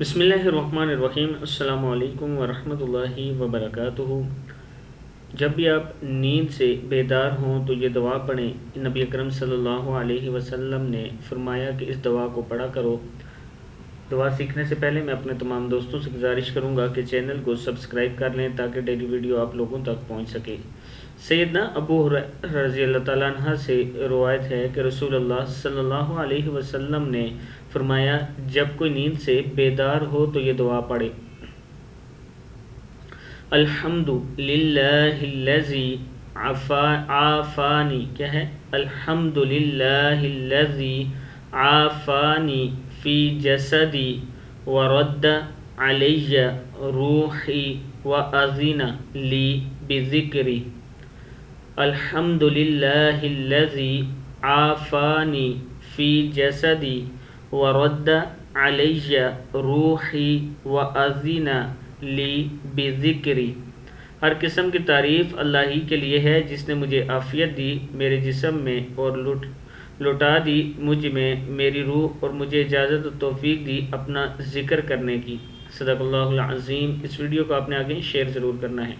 بسم اللہ الرحمن الرحیم۔ السلام علیکم ورحمۃ اللہ وبرکاتہ۔ جب بھی آپ نیند سے بیدار ہوں تو یہ دعا پڑھیں۔ نبی اکرم صلی اللہ علیہ وسلم نے فرمایا کہ اس دعا کو پڑھا کرو۔ دعا سیکھنے سے پہلے میں اپنے تمام دوستوں سے گزارش کروں گا کہ چینل کو سبسکرائب کر لیں تاکہ ڈیلی ویڈیو آپ لوگوں تک پہنچ سکے۔ سیدنا ابو ہریرہ رضی اللہ تعالیٰ عنہ سے روایت ہے کہ رسول اللہ صلی اللہ علیہ وسلم نے فرمایا، جب کوئی نیند سے بیدار ہو تو یہ دعا پڑھے: الحمد للہ الذی عافانی، کیا ہے؟ الحمد للہ الذی عافانی فی جسدی ورد علی روحی وأذن لی بذکری۔ الحمد للہ الذی عافانی فی جسدی ورد علی روحی وأذن لی بذکری۔ ہر قسم کی تعریف اللہ ہی کے لیے ہے جس نے مجھے عافیت دی میرے جسم میں اور لوٹا دی مجھ میں میری روح، اور مجھے اجازت و توفیق دی اپنا ذکر کرنے کی۔ صدق اللہ العظیم۔ اس ویڈیو کو آپ نے آگے شیئر ضرور کرنا ہے۔